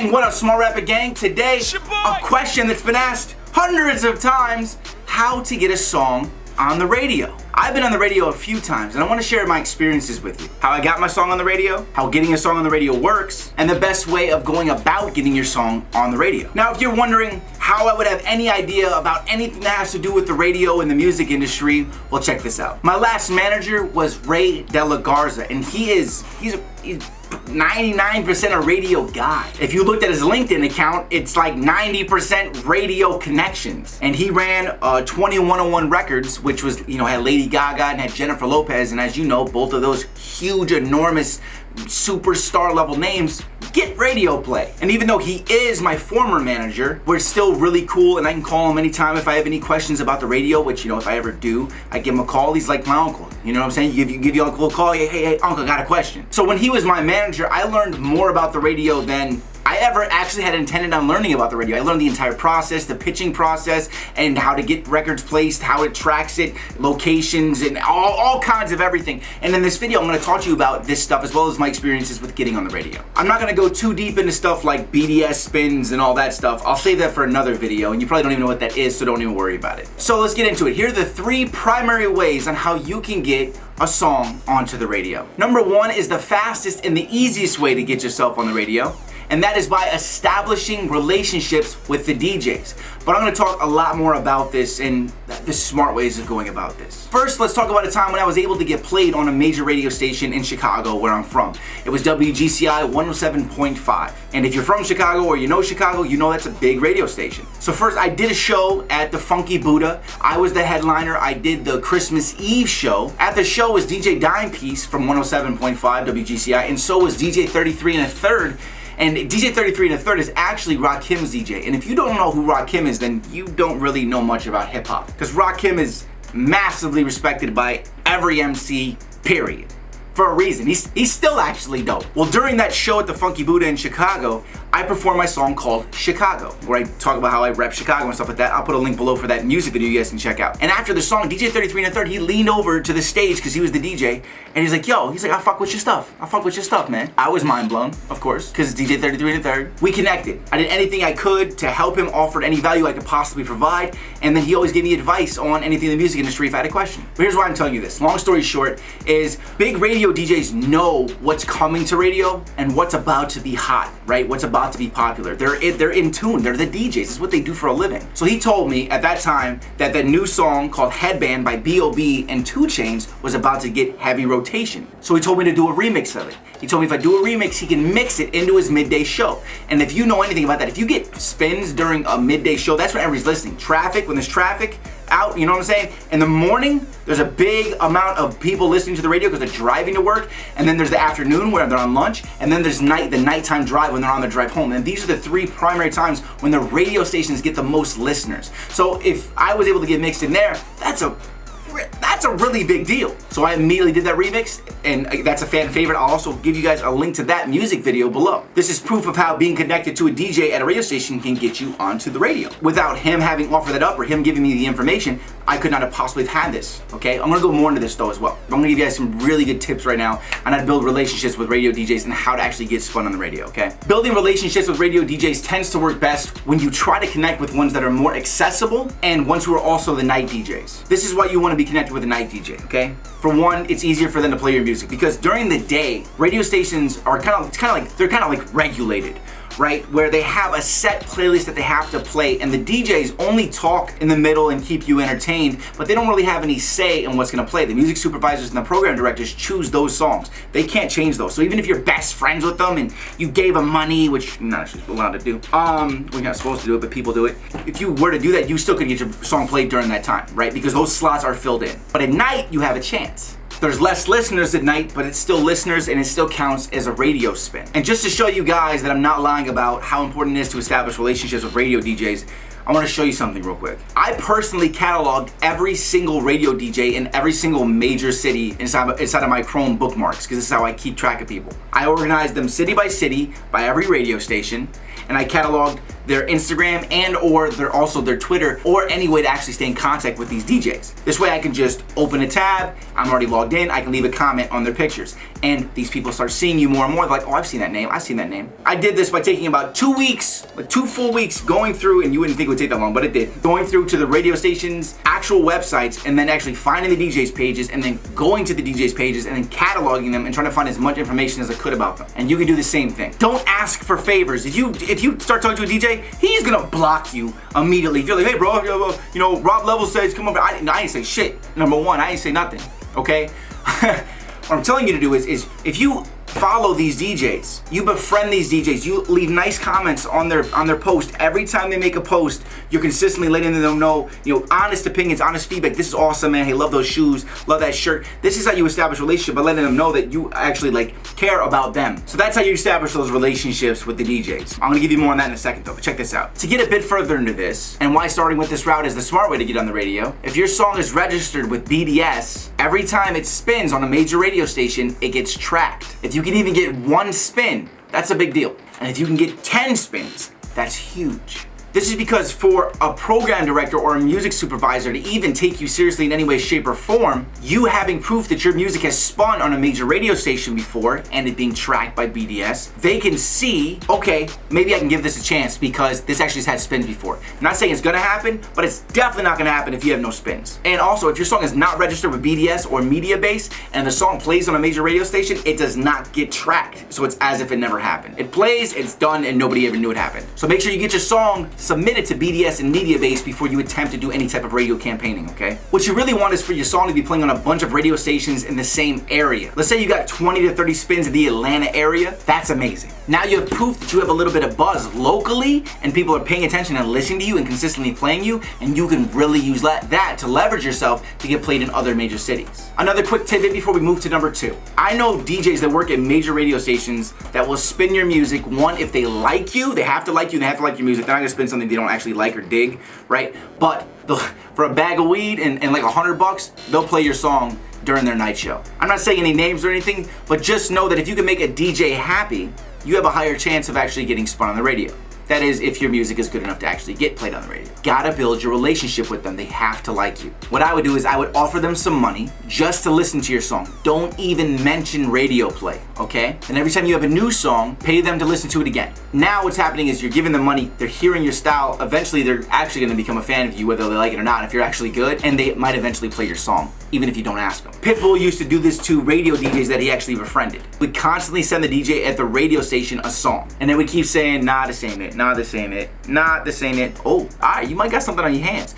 Gang, what up, Small Rapper Gang? Today, a question that's been asked hundreds of times: how to get a song on the radio. I've been on the radio a few times, and I want to share my experiences with you. How I got my song on the radio, how getting a song on the radio works, and the best way of going about getting your song on the radio. Now, if you're wondering how I would have any idea about anything that has to do with the radio and the music industry, well, check this out. My last manager was Ray De LaGarza, and he's 99% a radio guy. If you looked at his LinkedIn account, it's like 90% radio connections. And he ran 2101 Records, which was, had Lady Gaga and had Jennifer Lopez. And as you know, both of those huge, enormous, superstar level names get radio play. And even though he is my former manager, we're still really cool, and I can call him anytime if I have any questions about the radio, which, if I ever do, I give him a call. He's like my uncle. You know what I'm saying? You give your uncle a call, hey, uncle, got a question. So when he was my manager, I learned more about the radio than I ever actually had intended on learning about the radio. I learned the entire process, the pitching process, and how to get records placed, how it tracks it, locations, and all kinds of everything. And in this video, I'm gonna talk to you about this stuff as well as my experiences with getting on the radio. I'm not gonna go too deep into stuff like BDS spins and all that stuff. I'll save that for another video, and you probably don't even know what that is, so don't even worry about it. So let's get into it. Here are the 3 primary ways on how you can get a song onto the radio. Number 1 is the fastest and the easiest way to get yourself on the radio, and that is by establishing relationships with the DJs. But I'm gonna talk a lot more about this and the smart ways of going about this. First, let's talk about a time when I was able to get played on a major radio station in Chicago, where I'm from. It was WGCI 107.5. And if you're from Chicago or you know Chicago, you know that's a big radio station. So first, I did a show at the Funky Buddha. I was the headliner. I did the Christmas Eve show. At the show was DJ Dimepiece from 107.5 WGCI, and so was DJ 33 and a Third. And DJ 33 and a Third is actually Rakim's DJ. And if you don't know who Rakim is, then you don't really know much about hip hop. Because Rakim is massively respected by every MC, period. For a reason. He's still actually dope. Well, during that show at the Funky Buddha in Chicago, I performed my song called Chicago, where I talk about how I rep Chicago and stuff like that. I'll put a link below for that music video you guys can check out. And after the song, DJ 33 and a Third, he leaned over to the stage because he was the DJ, and he's like, I fuck with your stuff. I fuck with your stuff, man. I was mind blown, of course, because it's DJ 33 and a Third. We connected. I did anything I could to help him, offered any value I could possibly provide, and then he always gave me advice on anything in the music industry if I had a question. But here's why I'm telling you this. Long story short is big radio DJs know what's coming to radio and what's about to be hot, right? What's about to be popular. They're in tune. They're the DJs. It's what they do for a living. So he told me at that time that the new song called Headband by B.O.B. and 2 Chainz was about to get heavy rotation. So he told me to do a remix of it. He told me if I do a remix, he can mix it into his midday show. And if you know anything about that, if you get spins during a midday show, that's when everybody's listening. Traffic, when there's traffic out, you know what I'm saying? In the morning, there's a big amount of people listening to the radio because they're driving to work, and then there's the afternoon where they're on lunch, and then there's the nighttime drive when they're on the drive home. And these are the 3 primary times when the radio stations get the most listeners. So if I was able to get mixed in there, that's a really big deal. So I immediately did that remix, and that's a fan favorite. I'll also give you guys a link to that music video below. This is proof of how being connected to a DJ at a radio station can get you onto the radio. Without him having offered that up or him giving me the information, I could not have possibly had this, okay? I'm gonna go more into this though as well. I'm gonna give you guys some really good tips right now on how to build relationships with radio DJs and how to actually get spun on the radio, okay? Building relationships with radio DJs tends to work best when you try to connect with ones that are more accessible and ones who are also the night DJs. This is why you wanna be connected with a night DJ, okay? For one, it's easier for them to play your music because during the day, radio stations are kind of like regulated, right? Where they have a set playlist that they have to play, and the DJs only talk in the middle and keep you entertained, but they don't really have any say in what's gonna play. The music supervisors and the program directors choose those songs. They can't change those. So even if you're best friends with them and you gave them money, which you're not actually allowed to do, we're not supposed to do it, but people do it. If you were to do that, you still could get your song played during that time, right? Because those slots are filled in. But at night, you have a chance. There's less listeners at night, but it's still listeners and it still counts as a radio spin. And just to show you guys that I'm not lying about how important it is to establish relationships with radio DJs, I want to show you something real quick. I personally cataloged every single radio DJ in every single major city inside of my Chrome bookmarks, because this is how I keep track of people. I organized them city by every radio station, and I cataloged their Instagram and or their Twitter, or any way to actually stay in contact with these DJs. This way I can just open a tab, I'm already logged in, I can leave a comment on their pictures. And these people start seeing you more and more. They're like, oh, I've seen that name, I've seen that name. I did this by taking about 2 weeks, like 2 full weeks going through, and you wouldn't think it would take that long, but it did. Going through to the radio stations' actual websites, and then actually finding the DJ's pages, and then going to the DJ's pages, and then cataloging them and trying to find as much information as I could about them. And you can do the same thing. Don't ask for favors. If you start talking to a DJ, he's gonna block you immediately. If you're like, hey bro, you know, Rob Level says come over. I didn't say shit. Number one, I didn't say nothing. Okay? What I'm telling you to do is if you follow these DJs, you befriend these DJs, you leave nice comments on their post. Every time they make a post, you're consistently letting them know, you know, honest opinions, honest feedback. This is awesome, man. Hey, love those shoes, love that shirt. This is how you establish a relationship, by letting them know that you actually like care about them. So that's how you establish those relationships with the DJs. I'm gonna give you more on that in a second though, but check this out. To get a bit further into this, and why starting with this route is the smart way to get on the radio, if your song is registered with BDS, every time it spins on a major radio station, it gets tracked. If you can even get 1 spin, that's a big deal. And if you can get 10 spins, that's huge. This is because for a program director or a music supervisor to even take you seriously in any way, shape, or form, you having proof that your music has spun on a major radio station before and it being tracked by BDS, they can see, okay, maybe I can give this a chance because this actually has had spins before. I'm not saying it's gonna happen, but it's definitely not gonna happen if you have no spins. And also, if your song is not registered with BDS or Media Base and the song plays on a major radio station, it does not get tracked. So it's as if it never happened. It plays, it's done, and nobody ever knew it happened. So make sure you get your song submitted to BDS and Media Base before you attempt to do any type of radio campaigning, okay? What you really want is for your song to be playing on a bunch of radio stations in the same area. Let's say you got 20 to 30 spins in the Atlanta area. That's amazing. Now you have proof that you have a little bit of buzz locally and people are paying attention and listening to you and consistently playing you, and you can really use that to leverage yourself to get played in other major cities. Another quick tidbit before we move to number 2. I know DJs that work at major radio stations that will spin your music. One, if they like you, they have to like you, they have to like your music. They're not gonna spin something they don't actually like or dig, right? But for a bag of weed and like $100, they'll play your song during their night show. I'm not saying any names or anything, but just know that if you can make a DJ happy, you have a higher chance of actually getting spun on the radio. That is, if your music is good enough to actually get played on the radio. Gotta build your relationship with them. They have to like you. What I would do is I would offer them some money just to listen to your song. Don't even mention radio play, okay? And every time you have a new song, pay them to listen to it again. Now what's happening is you're giving them money, they're hearing your style, eventually they're actually gonna become a fan of you, whether they like it or not, if you're actually good, and they might eventually play your song, even if you don't ask them. Pitbull used to do this to radio DJs that he actually befriended. We'd constantly send the DJ at the radio station a song, and then we'd keep saying, nah, this ain't it, nah, this ain't it, nah, this ain't it. Oh, alright, you might got something on your hands.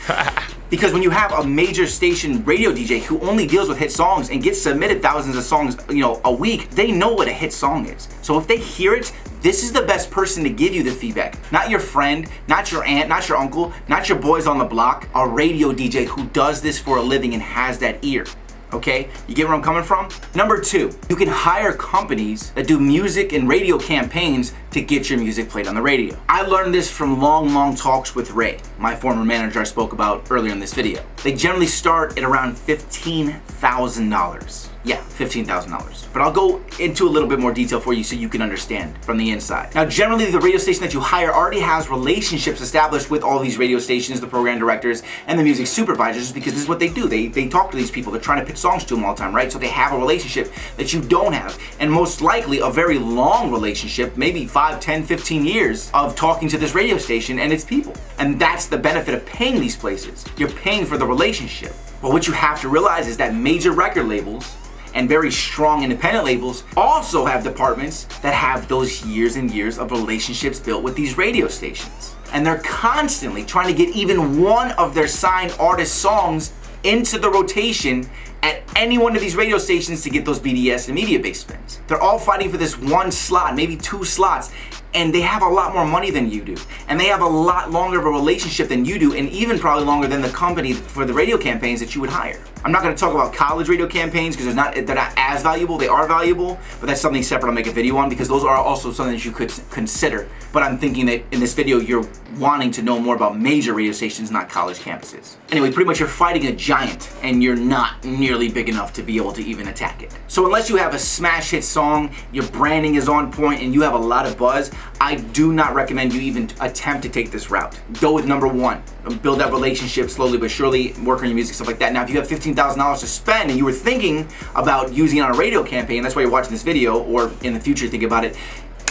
Because when you have a major station radio DJ who only deals with hit songs and gets submitted thousands of songs, you know, a week, they know what a hit song is. So if they hear it, this is the best person to give you the feedback. Not your friend, not your aunt, not your uncle, not your boys on the block, a radio DJ who does this for a living and has that ear. Okay, you get where I'm coming from? Number 2, you can hire companies that do music and radio campaigns to get your music played on the radio. I learned this from long talks with Ray, my former manager I spoke about earlier in this video. They generally start at around $15,000. Yeah, $15,000. But I'll go into a little bit more detail for you so you can understand from the inside. Now, generally, the radio station that you hire already has relationships established with all these radio stations, the program directors, and the music supervisors, because this is what they do. They talk to these people. They're trying to pitch songs to them all the time, right? So they have a relationship that you don't have. And most likely, a very long relationship, maybe 5, 10, 15 years of talking to this radio station and its people. And that's the benefit of paying these places. You're paying for the relationship. But what you have to realize is that major record labels and very strong independent labels also have departments that have those years and years of relationships built with these radio stations. And they're constantly trying to get even one of their signed artist songs into the rotation at any one of these radio stations to get those BDS and media-based spins. They're all fighting for this one slot, maybe 2 slots, and they have a lot more money than you do. And they have a lot longer of a relationship than you do, and even probably longer than the company for the radio campaigns that you would hire. I'm not gonna talk about college radio campaigns because they're not as valuable. They are valuable, but that's something separate I'll make a video on because those are also something that you could consider. But I'm thinking that in this video, you're wanting to know more about major radio stations, not college campuses. Anyway, pretty much you're fighting a giant and you're not nearly big enough to be able to even attack it. So unless you have a smash hit song, your branding is on point, and you have a lot of buzz, I do not recommend you even attempt to take this route. Go with number one. Build that relationship slowly but surely, work on your music, stuff like that. Now, if you have $15,000 to spend and you were thinking about using it on a radio campaign, that's why you're watching this video, or in the future think about it,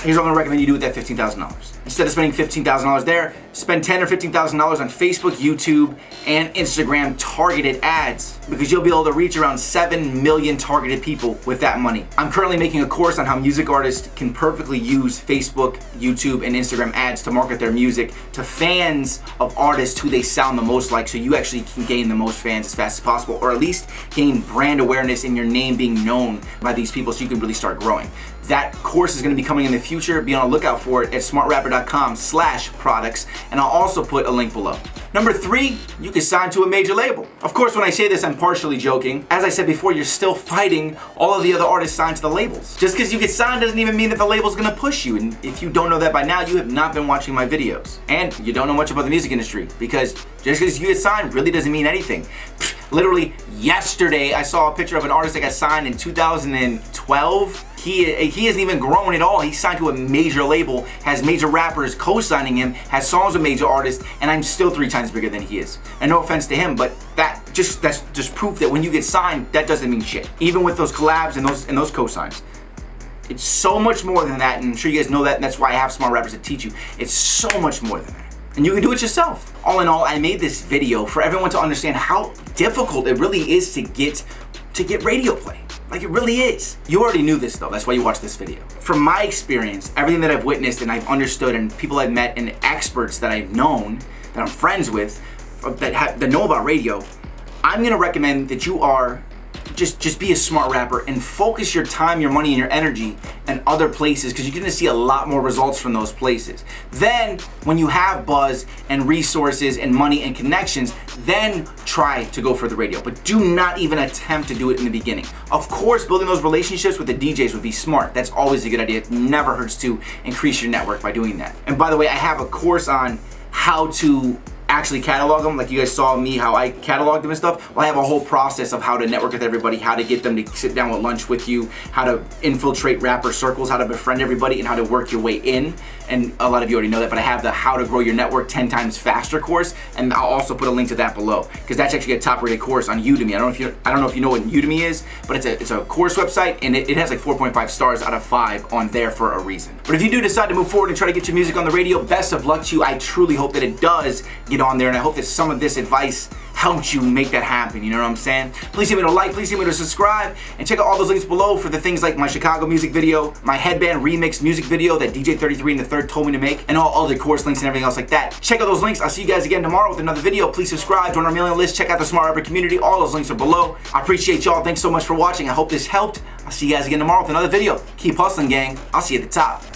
here's what I'm gonna recommend you do with that $15,000. Instead of spending $15,000 there, spend $10,000 or $15,000 on Facebook, YouTube, and Instagram targeted ads, because you'll be able to reach around 7 million targeted people with that money. I'm currently making a course on how music artists can perfectly use Facebook, YouTube, and Instagram ads to market their music to fans of artists who they sound the most like, so you actually can gain the most fans as fast as possible, or at least gain brand awareness and your name being known by these people so you can really start growing. That course is going to be coming in the future. Be on the lookout for it at smartrapper.com/products, and I'll also put a link below. Number 3, you can sign to a major label. Of course, when I say this, I'm partially joking. As I said before, you're still fighting all of the other artists signed to the labels. Just because you get signed doesn't even mean that the label's going to push you. And if you don't know that by now, you have not been watching my videos. And you don't know much about the music industry, because just because you get signed really doesn't mean anything. Literally yesterday, I saw a picture of an artist that got signed in 2012. He hasn't even grown at all. He's signed to a major label, has major rappers co-signing him, has songs with major artists, and I'm still 3 times bigger than he is. And no offense to him, but that's just proof that when you get signed, that doesn't mean shit. Even with those collabs and those co-signs. It's so much more than that, and I'm sure you guys know that, and that's why I have smart rappers to teach you. It's so much more than that. And you can do it yourself. All in all, I made this video for everyone to understand how difficult it really is to get radio play. Like, it really is. You already knew this though, that's why you watched this video. From my experience, everything that I've witnessed and I've understood, and people I've met and experts that I've known, that I'm friends with, that know about radio, I'm gonna recommend that you are just be a smart rapper and focus your time, your money, and your energy in other places, because you're gonna see a lot more results from those places. Then, when you have buzz and resources and money and connections, then try to go for the radio. But do not even attempt to do it in the beginning. Of course, building those relationships with the DJs would be smart. That's always a good idea. It never hurts to increase your network by doing that. And by the way, I have a course on how to actually catalog them, like you guys saw me, how I catalog them and stuff. Well, I have a whole process of how to network with everybody, how to get them to sit down with lunch with you, how to infiltrate rapper circles, how to befriend everybody, and how to work your way in. And a lot of you already know that, but I have the How to Grow Your Network 10 Times Faster course, and I'll also put a link to that below, because that's actually a top-rated course on Udemy. I don't know if you know what Udemy is, but it's a course website, and it has like 4.5 stars out of 5 on there for a reason. But if you do decide to move forward and try to get your music on the radio, best of luck to you. I truly hope that it does get on there, and I hope that some of this advice helps you make that happen, you know what I'm saying? Please leave me a like, please leave me to subscribe, and check out all those links below for the things like my Chicago music video, my headband remix music video that DJ33 and the Third told me to make, and all other course links and everything else like that. Check out those links. I'll see you guys again tomorrow with another video. Please subscribe, join our mailing list, check out the Smart Rapper community. All those links are below. I appreciate y'all. Thanks so much for watching. I hope this helped. I'll see you guys again tomorrow with another video. Keep hustling, gang. I'll see you at the top.